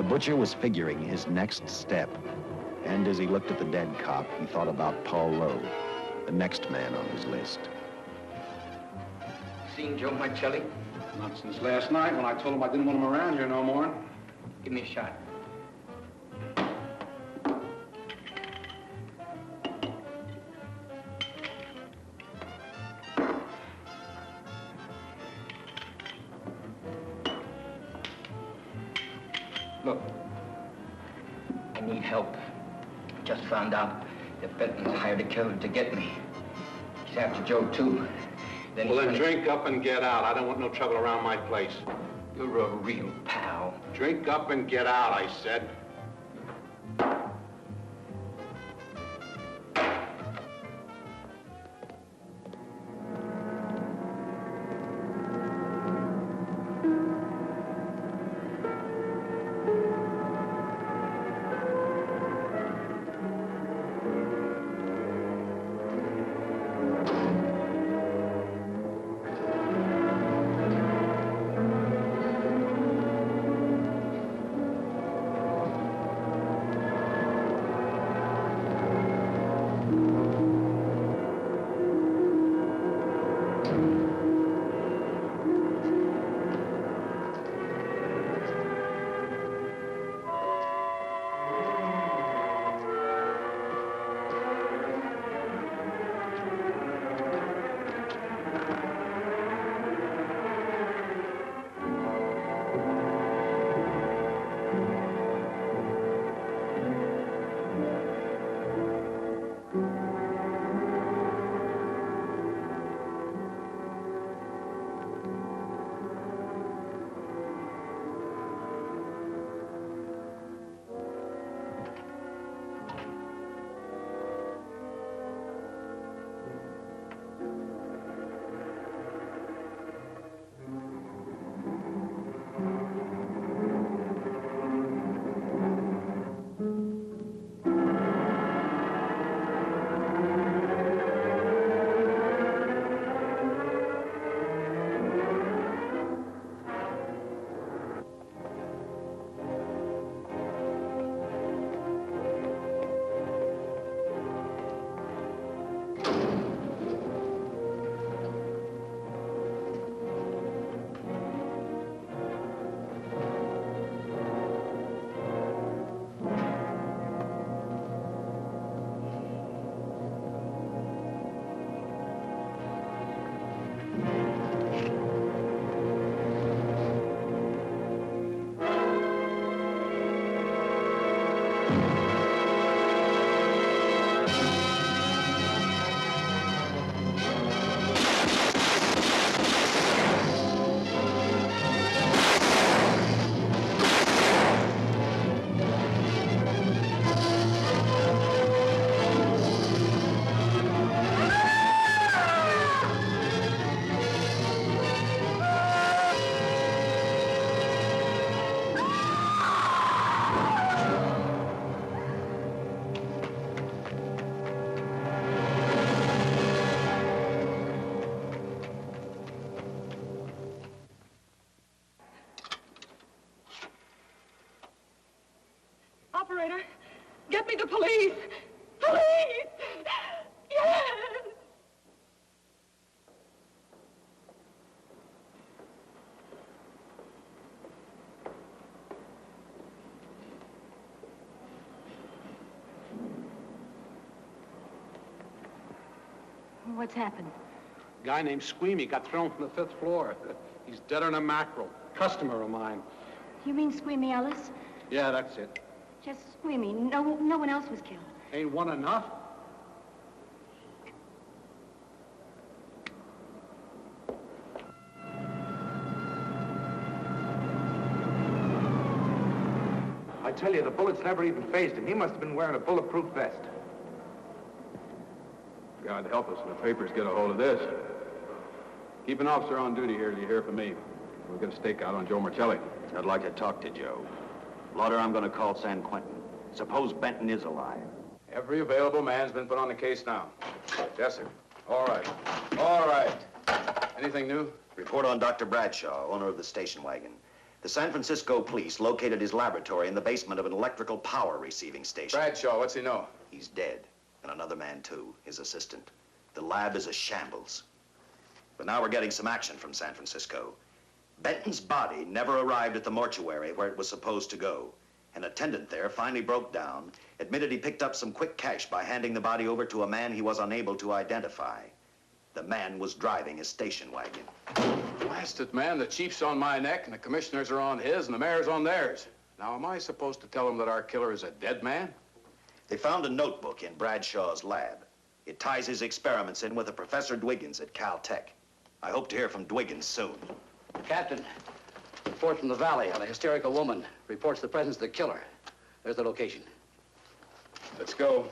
Speaker 1: butcher was figuring his next step. And as he looked at the dead cop, he thought about Paul Lowe, the next man on his list.
Speaker 16: Seen Joe Marcelli?
Speaker 11: Not since last night when I told him I didn't want him around here no more.
Speaker 16: Give me a shot. Look, I need help. Just found out that Benton's hired a killer to get me. He's after Joe, too.
Speaker 11: Well, then drink up and get out. I don't want no trouble around my place.
Speaker 16: You're a real pal.
Speaker 11: Drink up and get out, I said.
Speaker 17: Operator, get me the police! Police! Yes!
Speaker 5: What's happened?
Speaker 11: A guy named Squeamy got thrown from the 5th floor. He's deader than a mackerel. Customer of mine.
Speaker 5: You mean Squeamy Ellis?
Speaker 11: Yeah, that's it.
Speaker 5: Just Squeamy. No one else was killed.
Speaker 11: Ain't one enough?
Speaker 18: I tell you, the bullets never even phased him. He must have been wearing a bulletproof vest.
Speaker 4: God help us when the papers get a hold of this. Keep an officer on duty here till you hear from me. We'll get a stakeout on Joe Marcelli.
Speaker 1: I'd like to talk to Joe. Lauder, I'm going to call San Quentin. Suppose Benton is alive.
Speaker 4: Every available man's been put on the case now. Yes, sir. All right. All right. Anything new?
Speaker 15: Report on Dr. Bradshaw, owner of the station wagon.
Speaker 1: The San Francisco police located his laboratory in the basement of an electrical power receiving station.
Speaker 4: Bradshaw, what's he know?
Speaker 1: He's dead. And another man, too, his assistant. The lab is a shambles. But now we're getting some action from San Francisco. Benton's body never arrived at the mortuary where it was supposed to go. An attendant there finally broke down, admitted he picked up some quick cash by handing the body over to a man he was unable to identify. The man was driving a station wagon.
Speaker 4: Blasted man, the chief's on my neck, and the commissioners are on his, and the mayor's on theirs. Now, am I supposed to tell him that our killer is a dead man?
Speaker 1: They found a notebook in Bradshaw's lab. It ties his experiments in with a Professor Dwiggins at Caltech. I hope to hear from Dwiggins soon.
Speaker 13: Captain, report from the valley on a hysterical woman. Reports the presence of the killer. There's the location.
Speaker 4: Let's go.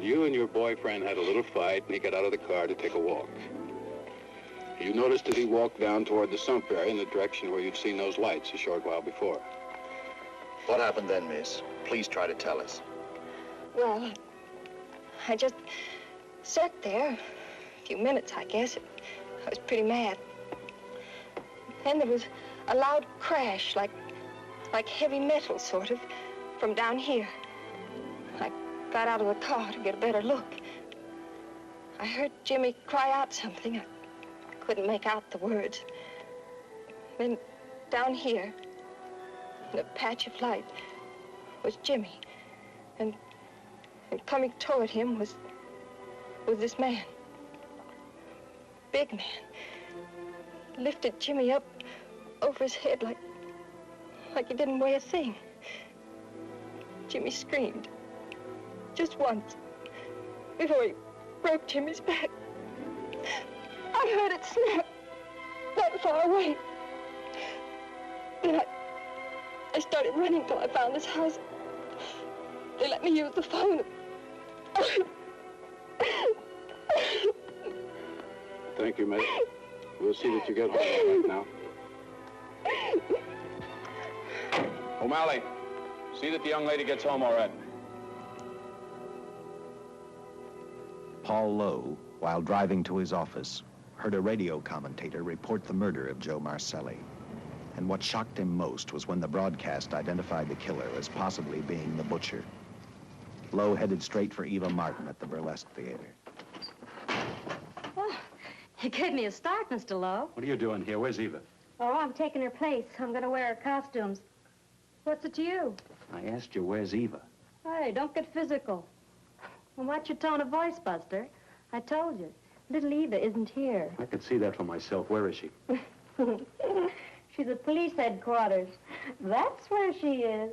Speaker 2: You and your boyfriend had a little fight, and he got out of the car to take a walk. You noticed that he walked down toward the sump area in the direction where you'd seen those lights a short while before.
Speaker 1: What happened then, miss? Please try to tell us.
Speaker 17: Well, I just sat there a few minutes, I guess. I was pretty mad. Then there was a loud crash, like heavy metal, sort of, from down here. I got out of the car to get a better look. I heard Jimmy cry out something. I couldn't make out the words. Then down here, in a patch of light, was Jimmy. And coming toward him was this man. Big man. Lifted Jimmy up over his head like he didn't weigh a thing. Jimmy screamed. Just once, before he broke Jimmy's back. I heard it snap, not far away. Then I started running till I found this house. They let me use the phone.
Speaker 2: Thank you, mate. We'll see that you get home right now.
Speaker 4: O'Malley, see that the young lady gets home all right.
Speaker 1: Paul Lowe, while driving to his office, heard a radio commentator report the murder of Joe Marcelli. And what shocked him most was when the broadcast identified the killer as possibly being the butcher. Lowe headed straight for Eva Martin at the Burlesque Theater.
Speaker 5: Oh, you gave me a start, Mr. Lowe.
Speaker 11: What are you doing here? Where's Eva?
Speaker 5: Oh, I'm taking her place. I'm going to wear her costumes. What's it to you?
Speaker 11: I asked you, where's Eva?
Speaker 5: Hey, don't get physical. Well, watch your tone of voice, Buster. I told you. Little Eva isn't here.
Speaker 11: I could see that for myself. Where is she?
Speaker 5: She's at police headquarters. That's where she is.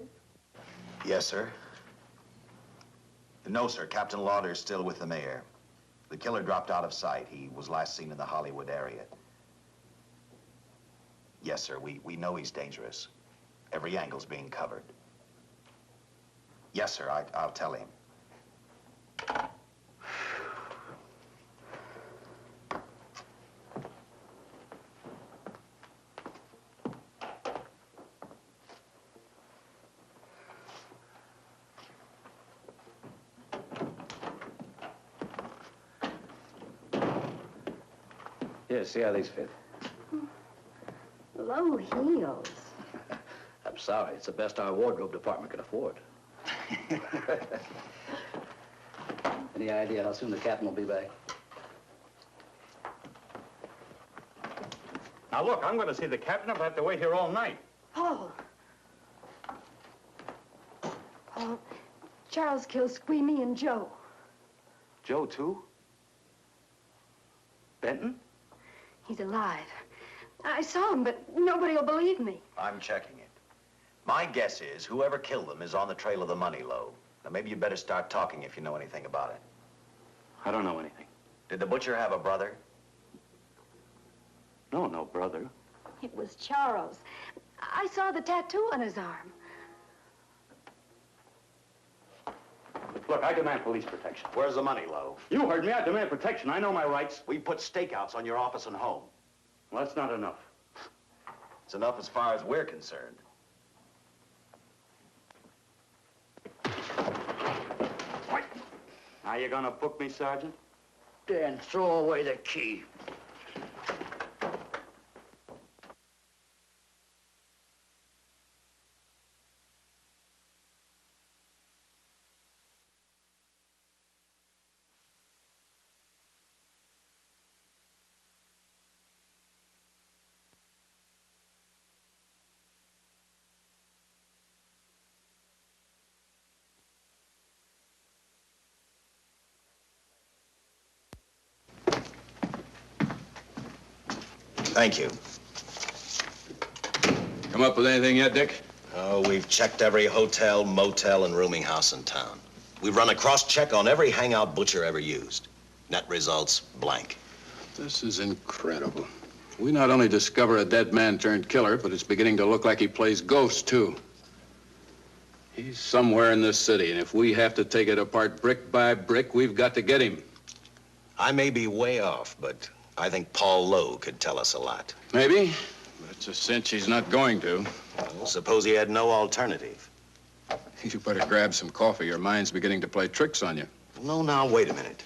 Speaker 1: Yes, sir. No, sir. Captain Lauder's still with the mayor. The killer dropped out of sight. He was last seen in the Hollywood area. Yes, sir. We know he's dangerous. Every angle's being covered. Yes, sir. I'll tell him.
Speaker 13: Here, see how these fit.
Speaker 5: Low heels.
Speaker 13: I'm sorry. It's the best our wardrobe department can afford. Any idea how soon the captain will be back?
Speaker 11: Now, look, I'm going to see the captain if I have to wait here all night.
Speaker 17: Paul. Paul, Charles killed Squeamy and Joe.
Speaker 11: Joe, too? Benton?
Speaker 17: He's alive. I saw him, but nobody will believe me.
Speaker 1: I'm checking it. My guess is whoever killed them is on the trail of the money, Lowe. Now, maybe you better start talking if you know anything about it.
Speaker 11: I don't know anything.
Speaker 1: Did the butcher have a brother?
Speaker 11: No, no brother.
Speaker 17: It was Charles. I saw the tattoo on his arm.
Speaker 11: Look, I demand police protection.
Speaker 1: Where's the money, Lowe?
Speaker 11: You heard me. I demand protection. I know my rights.
Speaker 1: We put stakeouts on your office and home.
Speaker 2: Well, that's not enough.
Speaker 15: It's enough as far as we're concerned.
Speaker 2: Now you gonna book me, Sergeant?
Speaker 13: Dan, throw away the key.
Speaker 1: Thank you.
Speaker 4: Come up with anything yet, Dick?
Speaker 1: Oh, we've checked every hotel, motel, and rooming house in town. We've run a cross-check on every hangout Butcher ever used. Net results, blank.
Speaker 4: This is incredible. We not only discover a dead man turned killer, but it's beginning to look like he plays ghosts, too. He's somewhere in this city, and if we have to take it apart brick by brick, we've got to get him.
Speaker 1: I may be way off, but I think Paul Lowe could tell us a lot.
Speaker 4: Maybe, but it's a cinch he's not going to.
Speaker 1: Well, suppose he had no alternative.
Speaker 4: You better grab some coffee. Your mind's beginning to play tricks on you.
Speaker 1: No, now, wait a minute.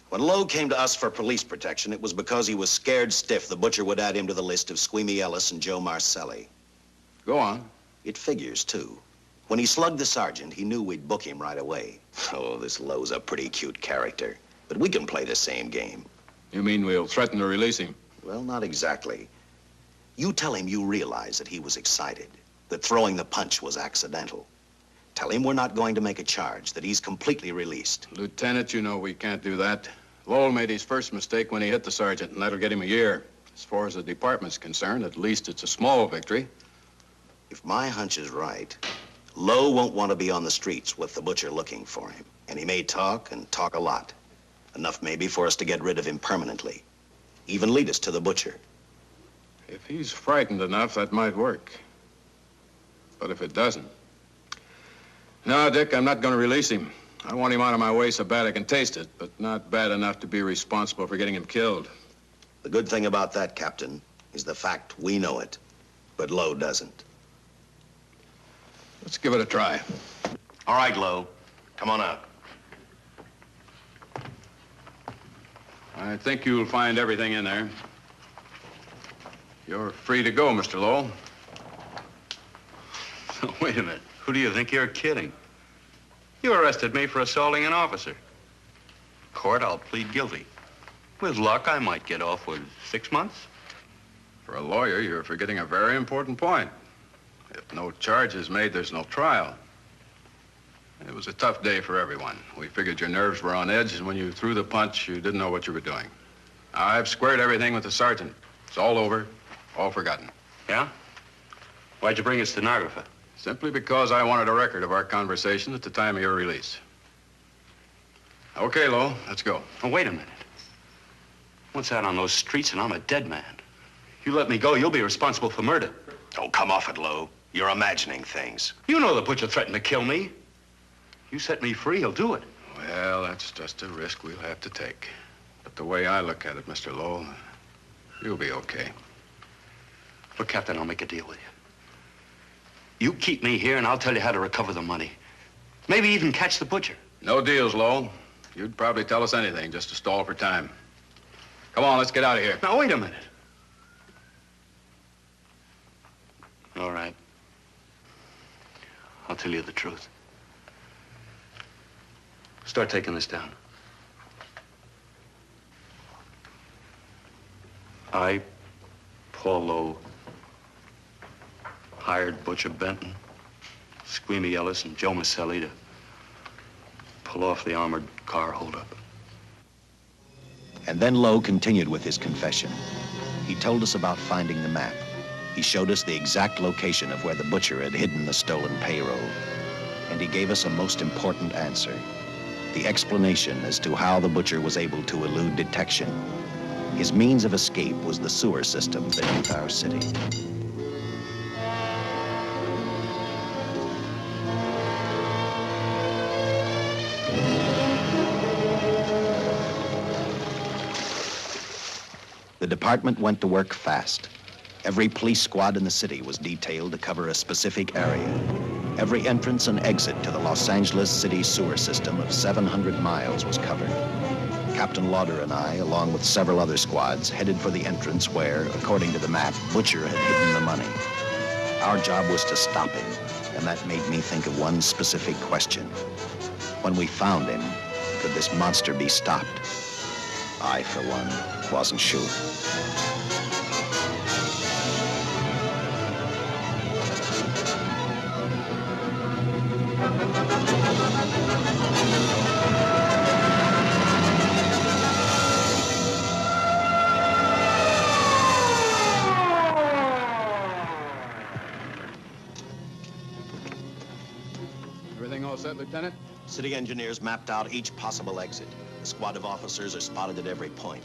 Speaker 1: When Lowe came to us for police protection, it was because he was scared stiff the Butcher would add him to the list of Squeamy Ellis and Joe Marcelli.
Speaker 4: Go on.
Speaker 1: It figures, too. When he slugged the sergeant, he knew we'd book him right away. Oh, this Lowe's a pretty cute character. But we can play the same game.
Speaker 4: You mean we'll threaten to release him?
Speaker 1: Well, not exactly. You tell him you realize that he was excited, that throwing the punch was accidental. Tell him we're not going to make a charge, that he's completely released.
Speaker 4: Lieutenant, you know we can't do that. Lowell made his first mistake when he hit the sergeant, and that'll get him a year. As far as the department's concerned, at least it's a small victory.
Speaker 1: If my hunch is right, Lowe won't want to be on the streets with the Butcher looking for him. And he may talk, and talk a lot. Enough maybe for us to get rid of him permanently. Even lead us to the Butcher.
Speaker 4: If he's frightened enough, that might work. But if it doesn't... No, Dick, I'm not going to release him. I want him out of my way so bad I can taste it, but not bad enough to be responsible for getting him killed.
Speaker 1: The good thing about that, Captain, is the fact we know it, but Lowe doesn't.
Speaker 4: Let's give it a try.
Speaker 1: All right, Lowe. Come on out.
Speaker 4: I think you'll find everything in there. You're free to go, Mr. Lowe.
Speaker 2: Wait a minute. Who do you think you're kidding? You arrested me for assaulting an officer. Court, I'll plead guilty. With luck, I might get off with 6 months.
Speaker 4: For a lawyer, you're forgetting a very important point. If no charge is made, there's no trial. It was a tough day for everyone. We figured your nerves were on edge, and when you threw the punch, you didn't know what you were doing. I've squared everything with the sergeant. It's all over, all forgotten.
Speaker 2: Yeah? Why'd you bring a stenographer?
Speaker 4: Simply because I wanted a record of our conversation at the time of your release. Okay, Lowe, let's go.
Speaker 2: Oh, wait a minute. Once out on those streets and I'm a dead man. You let me go, you'll be responsible for murder.
Speaker 1: Oh, come off it, Lowe. You're imagining things.
Speaker 2: You know the Butcher threatened to kill me. You set me free, he'll do it.
Speaker 4: Well, that's just a risk we'll have to take. But the way I look at it, Mr. Lowe, you'll be okay.
Speaker 2: Look, Captain, I'll make a deal with you. You keep me here, and I'll tell you how to recover the money. Maybe even catch the Butcher.
Speaker 4: No deals, Lowe. You'd probably tell us anything just to stall for time. Come on, let's get out of here.
Speaker 2: Now, wait a minute. All right. I'll tell you the truth. Start taking this down. I, Paul Lowe, hired Butcher Benton, Squeamy Ellis, and Joe Marcelli to pull off the armored car holdup.
Speaker 1: And then Lowe continued with his confession. He told us about finding the map. He showed us the exact location of where the Butcher had hidden the stolen payroll. And he gave us a most important answer. The explanation as to how the Butcher was able to elude detection. His means of escape was the sewer system beneath our city. The department went to work fast. Every police squad in the city was detailed to cover a specific area. Every entrance and exit to the Los Angeles city sewer system of 700 miles was covered. Captain Lauder and I, along with several other squads, headed for the entrance where, according to the map, Butcher had hidden the money. Our job was to stop him, and that made me think of one specific question. When we found him, could this monster be stopped? I, for one, wasn't sure.
Speaker 4: Everything all set, Lieutenant?
Speaker 1: City engineers mapped out each possible exit. A squad of officers are spotted at every point.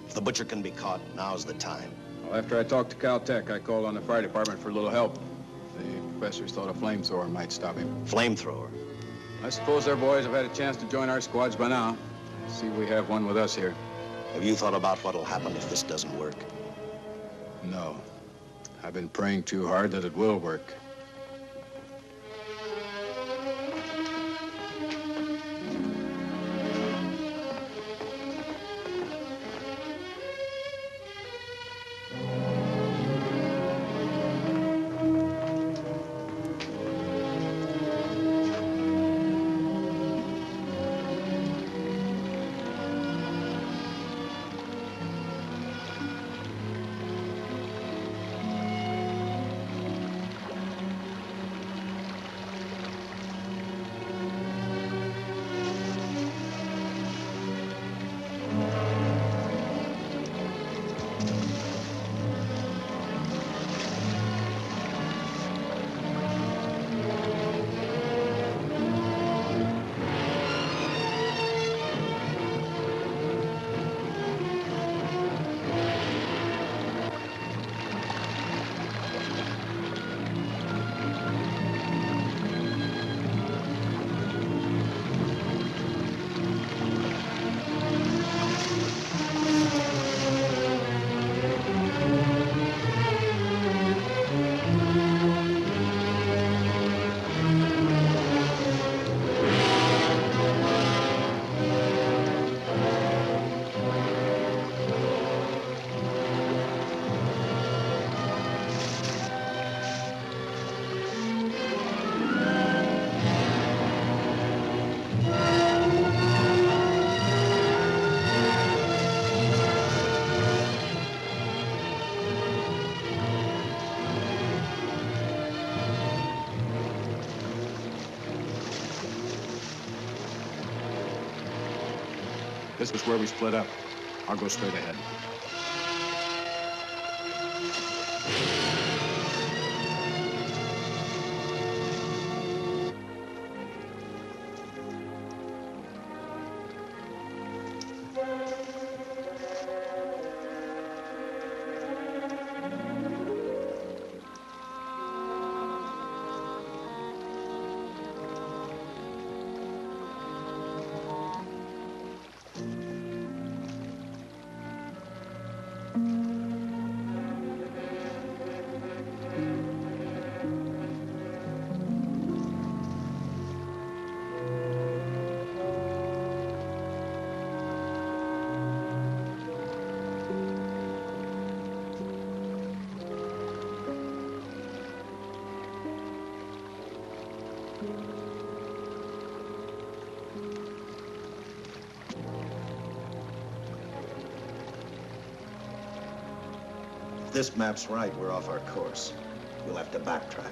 Speaker 1: If the Butcher can be caught, now's the time.
Speaker 4: Well, after I talked to Caltech, I called on the fire department for a little help. The professors thought a flamethrower might stop him.
Speaker 1: Flamethrower?
Speaker 4: I suppose their boys have had a chance to join our squads by now. I see we have one with us here.
Speaker 1: Have you thought about what'll happen if this doesn't work?
Speaker 4: No. I've been praying too hard that it will work. This was where we split up. I'll go straight ahead.
Speaker 1: If this map's right, we're off our course. We'll have to backtrack.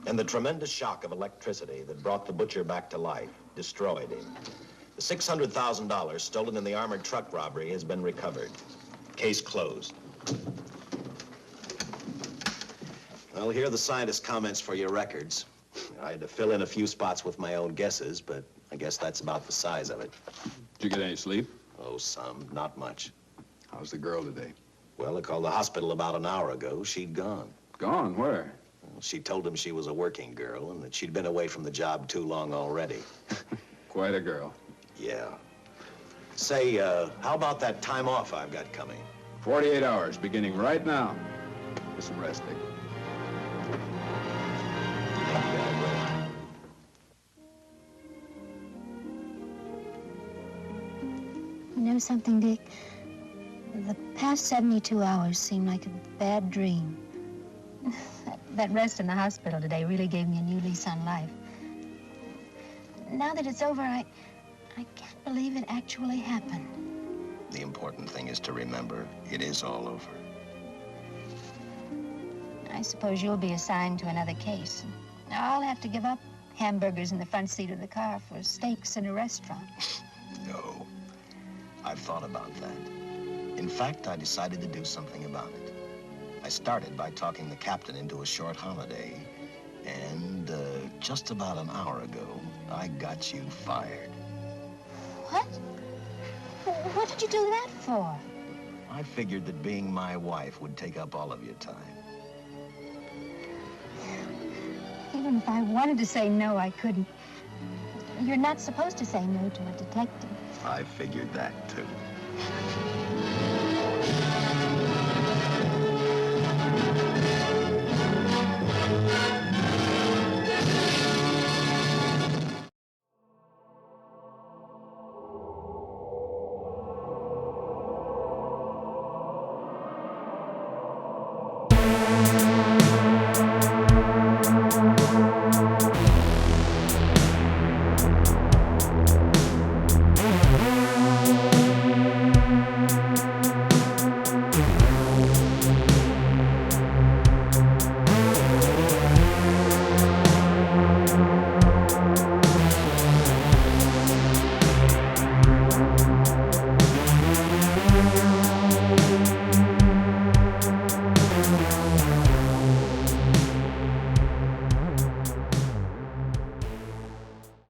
Speaker 1: And the tremendous shock of electricity that brought the butcher back to life destroyed him. The $600,000 stolen in the armored truck robbery has been recovered. Case closed. Well, here are the scientist's comments for your records. I had to fill in a few spots with my own guesses, but I guess that's about the size of it.
Speaker 4: Did you get any sleep?
Speaker 1: Oh, some. Not much.
Speaker 4: How's the girl today?
Speaker 1: Well, I called the hospital about an hour ago. She'd gone.
Speaker 4: Gone? Where?
Speaker 1: Well, she told him she was a working girl and that she'd been away from the job too long already.
Speaker 4: Quite a girl.
Speaker 1: Yeah. Say, how about that time off I've got coming?
Speaker 4: 48 hours, beginning right now. Get some rest, Dick.
Speaker 7: something, Dick? The past 72 hours seem like a bad dream. That rest in the hospital today really gave me a new lease on life. Now that it's over, I can't believe it actually happened.
Speaker 1: The important thing is to remember it is all over.
Speaker 7: I suppose you'll be assigned to another case. I'll have to give up hamburgers in the front seat of the car for steaks in a restaurant.
Speaker 1: No, I've thought about that. In fact, I decided to do something about it. I started by talking the captain into a short holiday, and just about an hour ago, I got you fired.
Speaker 7: What? What did you do that for?
Speaker 1: I figured that being my wife would take up all of your time.
Speaker 7: Even if I wanted to say no, I couldn't. You're not supposed to say no to a detective.
Speaker 1: I figured that, too.